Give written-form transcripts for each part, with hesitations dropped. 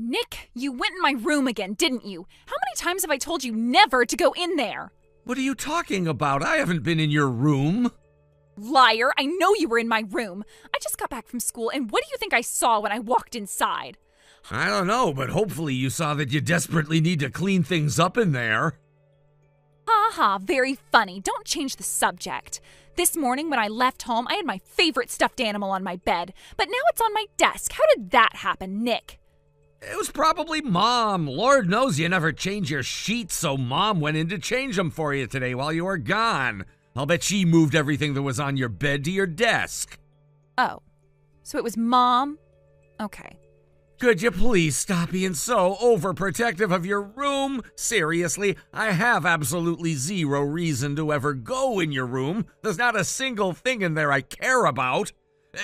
Nick, you went in my room again, didn't you? How many times have I told you never to go in there? What are you talking about? I haven't been in your room. Liar, I know you were in my room. I just got back from school, and what do you think I saw when I walked inside? I don't know, but hopefully you saw that you desperately need to clean things up in there. Ha ha, very funny. Don't change the subject. This morning when I left home, I had my favorite stuffed animal on my bed, but now it's on my desk. How did that happen, Nick? It was probably Mom. Lord knows you never change your sheets, so Mom went in to change them for you today while you were gone. I'll bet she moved everything that was on your bed to your desk. Oh, so it was Mom? Okay. Could you please stop being so overprotective of your room? Seriously, I have absolutely zero reason to ever go in your room. There's not a single thing in there I care about.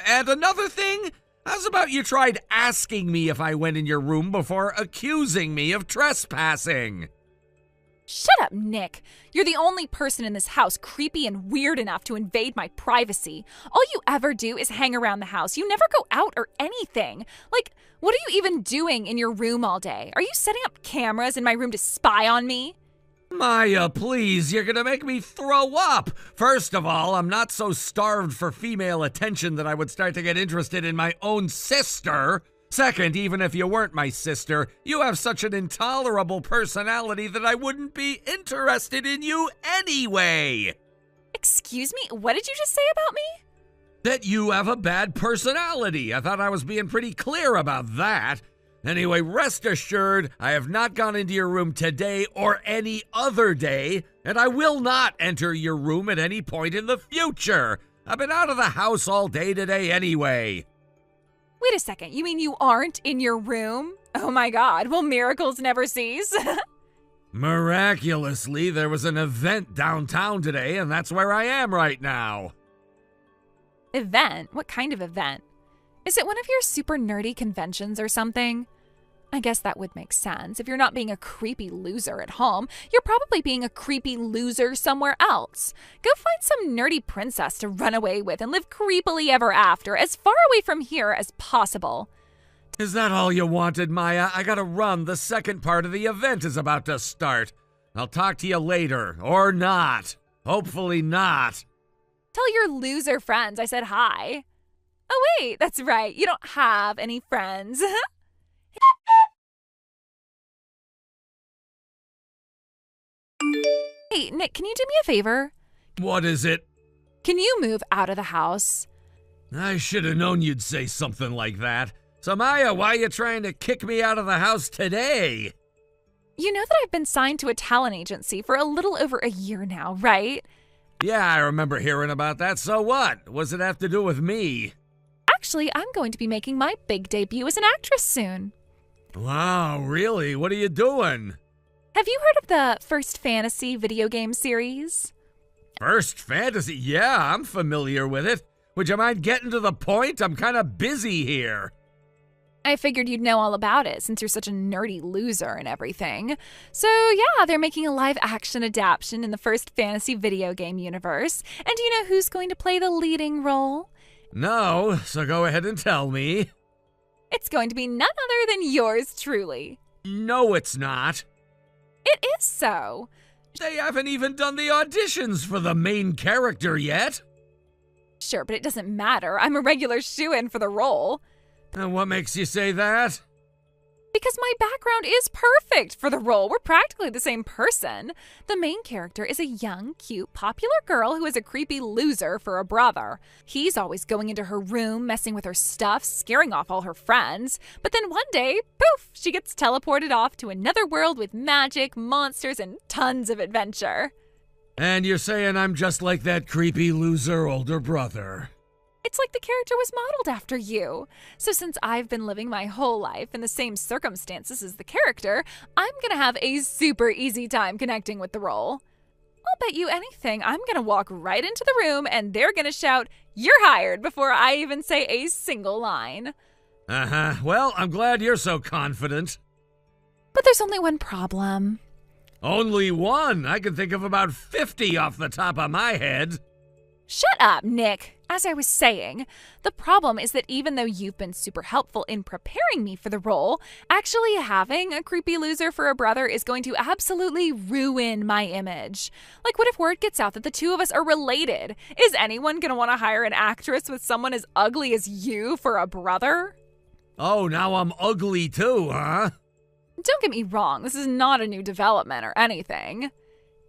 And another thing, how's about you tried asking me if I went in your room before accusing me of trespassing? Shut up, Nick. You're the only person in this house creepy and weird enough to invade my privacy. All you ever do is hang around the house. You never go out or anything. Like, what are you even doing in your room all day? Are you setting up cameras in my room to spy on me? Maya, please, you're gonna make me throw up. First of all, I'm not so starved for female attention that I would start to get interested in my own sister. Second, even if you weren't my sister, you have such an intolerable personality that I wouldn't be interested in you anyway. Excuse me? What did you just say about me? That you have a bad personality. I thought I was being pretty clear about that. Anyway, rest assured, I have not gone into your room today or any other day, and I will not enter your room at any point in the future. I've been out of the house all day today anyway. Wait a second, you mean you aren't in your room? Oh my God, will miracles never cease? Miraculously, there was an event downtown today, and that's where I am right now. Event? What kind of event? Is it one of your super nerdy conventions or something? I guess that would make sense. If you're not being a creepy loser at home, you're probably being a creepy loser somewhere else. Go find some nerdy princess to run away with and live creepily ever after, as far away from here as possible. Is that all you wanted, Maya? I gotta run. The second part of the event is about to start. I'll talk to you later. Or not. Hopefully not. Tell your loser friends I said hi. Oh wait, that's right. You don't have any friends. Hey, Nick, can you do me a favor? What is it? Can you move out of the house? I should have known you'd say something like that. So, Maya, why are you trying to kick me out of the house today? You know that I've been signed to a talent agency for a little over a year now, right? Yeah, I remember hearing about that. So what? What does it have to do with me? Actually, I'm going to be making my big debut as an actress soon. Wow, really? What are you doing? Have you heard of the First Fantasy video game series? First Fantasy? Yeah, I'm familiar with it. Would you mind getting to the point? I'm kind of busy here. I figured you'd know all about it since you're such a nerdy loser and everything. So yeah, they're making a live-action adaptation in the First Fantasy video game universe. And do you know who's going to play the leading role? No, so go ahead and tell me. It's going to be none other than yours truly. No, it's not. It is so. They haven't even done the auditions for the main character yet. Sure, but it doesn't matter. I'm a regular shoo-in for the role. And what makes you say that? Because my background is perfect for the role. We're practically the same person. The main character is a young, cute, popular girl who is a creepy loser for a brother. He's always going into her room, messing with her stuff, scaring off all her friends. But then one day, poof, she gets teleported off to another world with magic, monsters, and tons of adventure. And you're saying I'm just like that creepy loser older brother. It's like the character was modeled after you. So since I've been living my whole life in the same circumstances as the character, I'm gonna have a super easy time connecting with the role. I'll bet you anything I'm gonna walk right into the room and they're gonna shout, "You're hired," before I even say a single line. Uh-huh. Well, I'm glad you're so confident. But there's only one problem. Only one? I can think of about 50 off the top of my head. Shut up, Nick. As I was saying, the problem is that even though you've been super helpful in preparing me for the role, actually having a creepy loser for a brother is going to absolutely ruin my image. Like, what if word gets out that the two of us are related? Is anyone going to want to hire an actress with someone as ugly as you for a brother? Oh, now I'm ugly too, huh? Don't get me wrong, this is not a new development or anything.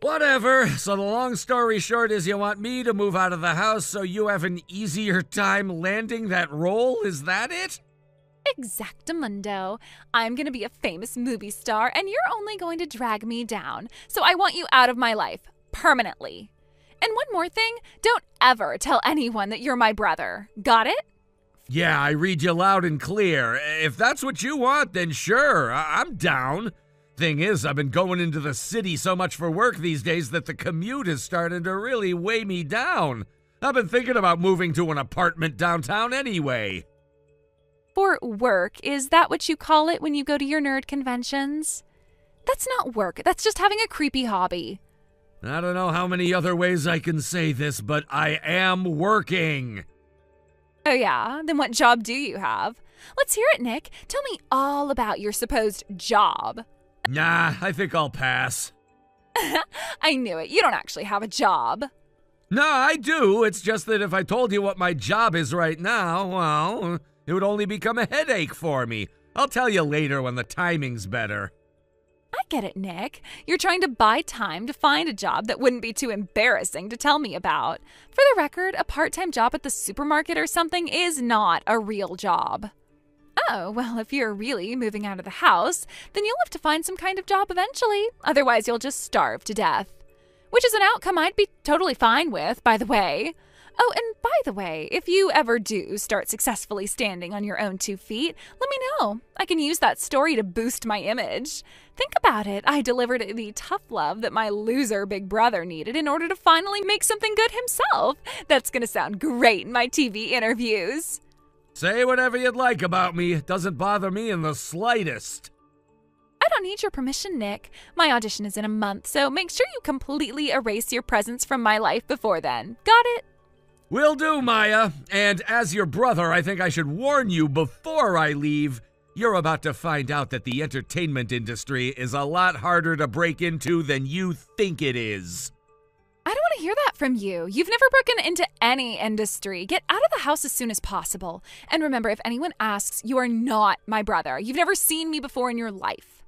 Whatever. So the long story short is you want me to move out of the house so you have an easier time landing that role? Is that it? Exactamundo. I'm going to be a famous movie star and you're only going to drag me down. So I want you out of my life. Permanently. And one more thing, don't ever tell anyone that you're my brother. Got it? Yeah, I read you loud and clear. If that's what you want, then sure, I'm down. Thing is, I've been going into the city so much for work these days that the commute is starting to really weigh me down. I've been thinking about moving to an apartment downtown anyway. For work, is that what you call it when you go to your nerd conventions? That's not work, that's just having a creepy hobby. I don't know how many other ways I can say this, but I am working. Oh yeah? Then what job do you have? Let's hear it, Nick. Tell me all about your supposed job. Nah, I think I'll pass. I knew it. You don't actually have a job. No, I do. It's just that if I told you what my job is right now, well, it would only become a headache for me. I'll tell you later when the timing's better. I get it, Nick. You're trying to buy time to find a job that wouldn't be too embarrassing to tell me about. For the record, a part-time job at the supermarket or something is not a real job. Oh, well, if you're really moving out of the house, then you'll have to find some kind of job eventually. Otherwise, you'll just starve to death. Which is an outcome I'd be totally fine with, by the way. Oh, and by the way, if you ever do start successfully standing on your own 2 feet, let me know. I can use that story to boost my image. Think about it. I delivered the tough love that my loser big brother needed in order to finally make something good himself. That's gonna sound great in my TV interviews. Say whatever you'd like about me. It doesn't bother me in the slightest. I don't need your permission, Nick. My audition is in a month, so make sure you completely erase your presence from my life before then. Got it? Will do, Maya. And as your brother, I think I should warn you before I leave. You're about to find out that the entertainment industry is a lot harder to break into than you think it is. I don't want to hear that from you. You've never broken into any industry. Get out of the house as soon as possible. And remember, if anyone asks, you are not my brother. You've never seen me before in your life.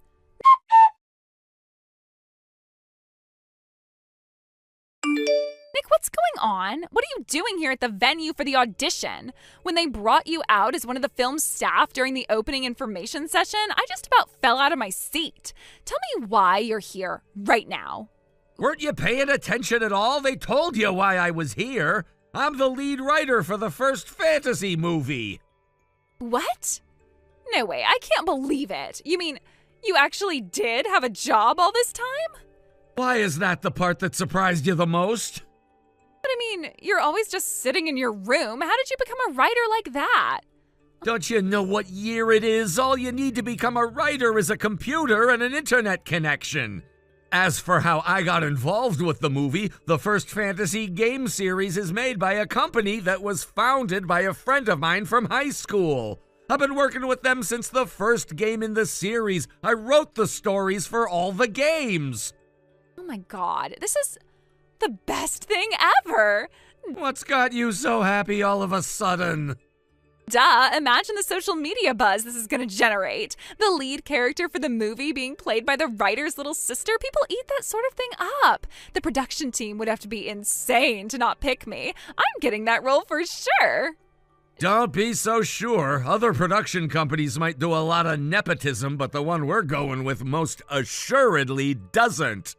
Nick, what's going on? What are you doing here at the venue for the audition? When they brought you out as one of the film's staff during the opening information session, I just about fell out of my seat. Tell me why you're here right now. Weren't you paying attention at all? They told you why I was here. I'm the lead writer for the first fantasy movie. What? No way, I can't believe it. You mean, you actually did have a job all this time? Why is that the part that surprised you the most? But I mean, you're always just sitting in your room. How did you become a writer like that? Don't you know what year it is? All you need to become a writer is a computer and an internet connection. As for how I got involved with the movie, the first fantasy game series is made by a company that was founded by a friend of mine from high school. I've been working with them since the first game in the series. I wrote the stories for all the games. Oh my god, this is the best thing ever! What's got you so happy all of a sudden? Duh, imagine the social media buzz this is gonna generate. The lead character for the movie being played by the writer's little sister. People eat that sort of thing up. The production team would have to be insane to not pick me. I'm getting that role for sure. Don't be so sure. Other production companies might do a lot of nepotism, but the one we're going with most assuredly doesn't.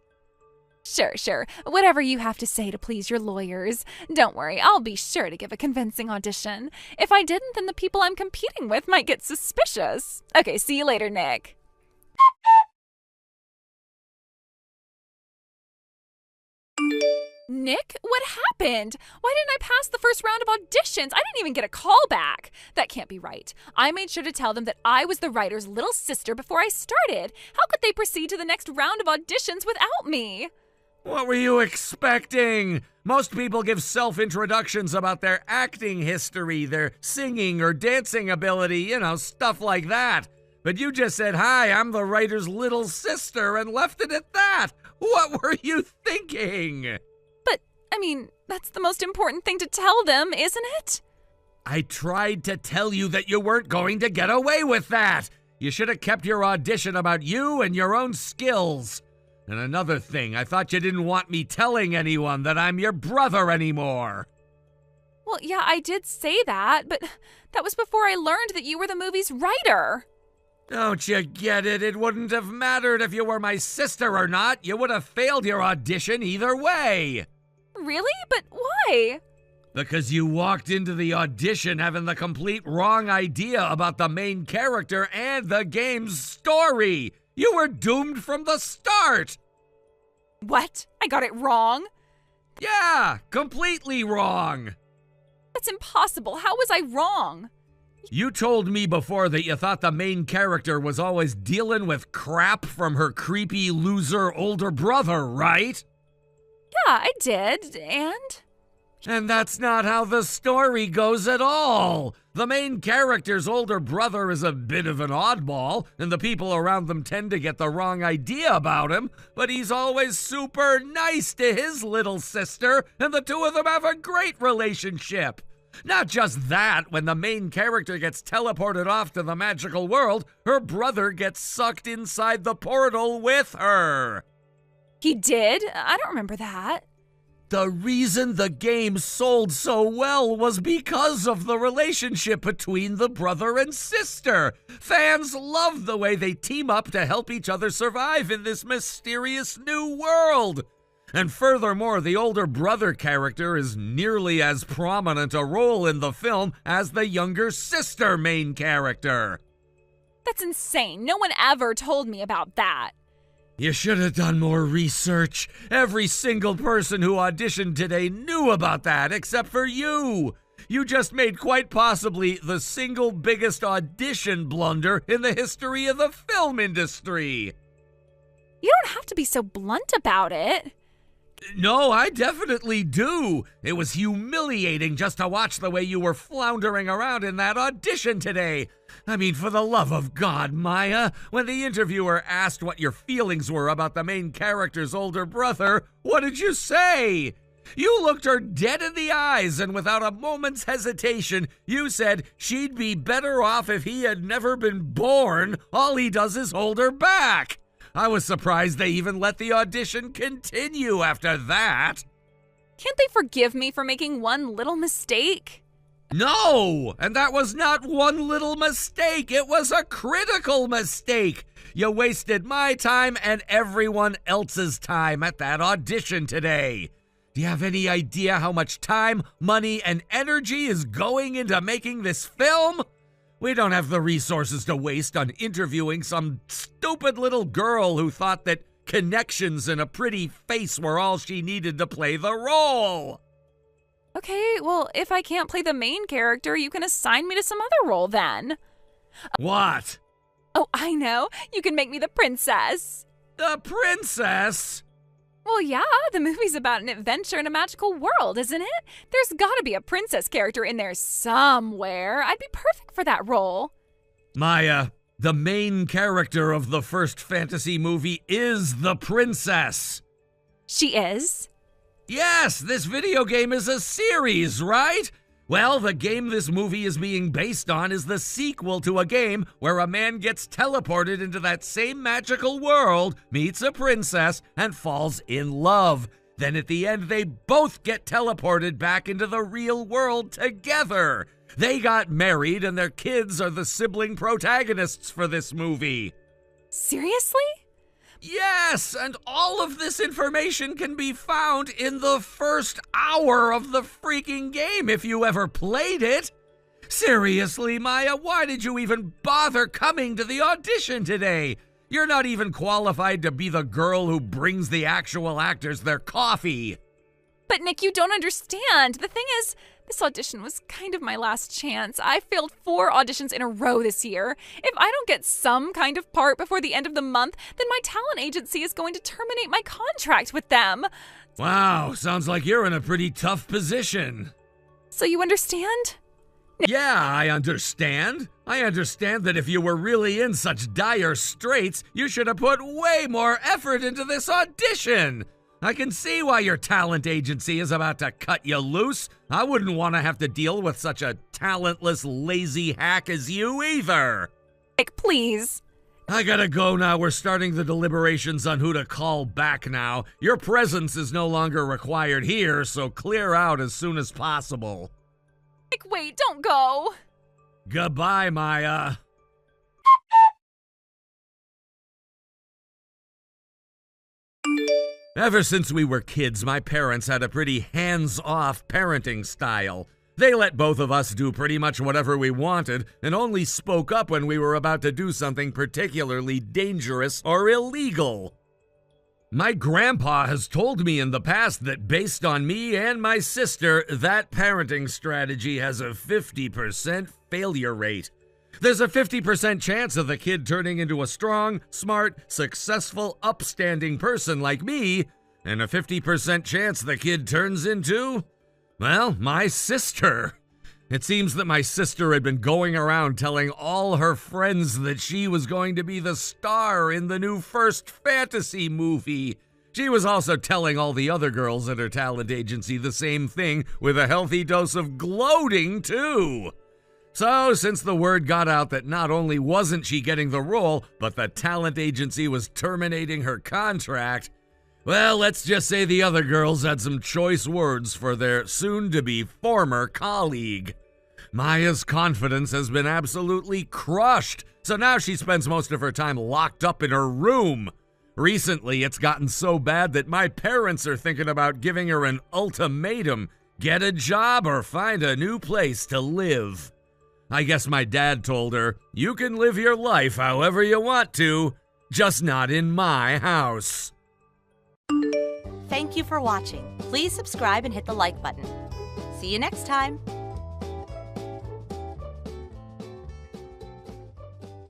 Sure. Whatever you have to say to please your lawyers. Don't worry, I'll be sure to give a convincing audition. If I didn't, then the people I'm competing with might get suspicious. Okay, see you later, Nick. Nick, what happened? Why didn't I pass the first round of auditions? I didn't even get a call back. That can't be right. I made sure to tell them that I was the writer's little sister before I started. How could they proceed to the next round of auditions without me? What were you expecting? Most people give self-introductions about their acting history, their singing or dancing ability, stuff like that. But you just said, "Hi, I'm the writer's little sister," and left it at that. What were you thinking? But, that's the most important thing to tell them, isn't it? I tried to tell you that you weren't going to get away with that. You should have kept your audition about you and your own skills. And another thing, I thought you didn't want me telling anyone that I'm your brother anymore. Well, yeah, I did say that, but that was before I learned that you were the movie's writer. Don't you get it? It wouldn't have mattered if you were my sister or not. You would have failed your audition either way. Really? But why? Because you walked into the audition having the complete wrong idea about the main character and the game's story. You were doomed from the start. What? I got it wrong? Yeah, completely wrong. That's impossible. How was I wrong? You told me before that you thought the main character was always dealing with crap from her creepy loser older brother, right? Yeah, I did, And that's not how the story goes at all. The main character's older brother is a bit of an oddball, and the people around them tend to get the wrong idea about him, but he's always super nice to his little sister, and the two of them have a great relationship. Not just that, when the main character gets teleported off to the magical world, her brother gets sucked inside the portal with her. He did? I don't remember that. The reason the game sold so well was because of the relationship between the brother and sister. Fans love the way they team up to help each other survive in this mysterious new world. And furthermore, the older brother character is nearly as prominent a role in the film as the younger sister main character. That's insane. No one ever told me about that. You should have done more research. Every single person who auditioned today knew about that, except for you. You just made quite possibly the single biggest audition blunder in the history of the film industry. You don't have to be so blunt about it. No, I definitely do. It was humiliating just to watch the way you were floundering around in that audition today. For the love of God, Maya, when the interviewer asked what your feelings were about the main character's older brother, what did you say? You looked her dead in the eyes, and without a moment's hesitation, you said she'd be better off if he had never been born. All he does is hold her back. I was surprised they even let the audition continue after that. Can't they forgive me for making one little mistake? No! And that was not one little mistake. It was a critical mistake. You wasted my time and everyone else's time at that audition today. Do you have any idea how much time, money, and energy is going into making this film? We don't have the resources to waste on interviewing some stupid little girl who thought that connections and a pretty face were all she needed to play the role. Okay, well, if I can't play the main character, you can assign me to some other role then. What? Oh, I know. You can make me the princess. The princess? Well, yeah, the movie's about an adventure in a magical world, isn't it? There's gotta be a princess character in there somewhere. I'd be perfect for that role. Maya, the main character of the first fantasy movie is the princess. She is? Yes, this video game is a series, right? Well, the game this movie is being based on is the sequel to a game where a man gets teleported into that same magical world, meets a princess, and falls in love. Then at the end, they both get teleported back into the real world together. They got married, and their kids are the sibling protagonists for this movie. Seriously? Yes, and all of this information can be found in the first hour of the freaking game if you ever played it. Seriously, Maya, why did you even bother coming to the audition today? You're not even qualified to be the girl who brings the actual actors their coffee. But Nick, you don't understand. The thing is, This audition was kind of my last chance. I failed 4 auditions in a row this year. If I don't get some kind of part before the end of the month, then my talent agency is going to terminate my contract with them. Wow, sounds like you're in a pretty tough position. So you understand? Yeah, I understand. I understand that if you were really in such dire straits, you should have put way more effort into this audition. I can see why your talent agency is about to cut you loose. I wouldn't want to have to deal with such a talentless, lazy hack as you either. Nick, please. I gotta go now. We're starting the deliberations on who to call back now. Your presence is no longer required here, so clear out as soon as possible. Nick, wait, don't go. Goodbye, Maya. Ever since we were kids, my parents had a pretty hands-off parenting style. They let both of us do pretty much whatever we wanted and only spoke up when we were about to do something particularly dangerous or illegal. My grandpa has told me in the past that based on me and my sister, that parenting strategy has a 50% failure rate. There's a 50% chance of the kid turning into a strong, smart, successful, upstanding person like me, and a 50% chance the kid turns into, well, my sister. It seems that my sister had been going around telling all her friends that she was going to be the star in the new First Fantasy movie. She was also telling all the other girls at her talent agency the same thing, with a healthy dose of gloating, too. So, since the word got out that not only wasn't she getting the role, but the talent agency was terminating her contract, well, let's just say the other girls had some choice words for their soon-to-be former colleague. Maya's confidence has been absolutely crushed, so now she spends most of her time locked up in her room. Recently, it's gotten so bad that my parents are thinking about giving her an ultimatum: get a job or find a new place to live. I guess my dad told her, you can live your life however you want to, just not in my house. Thank you for watching. Please subscribe and hit the like button. See you next time.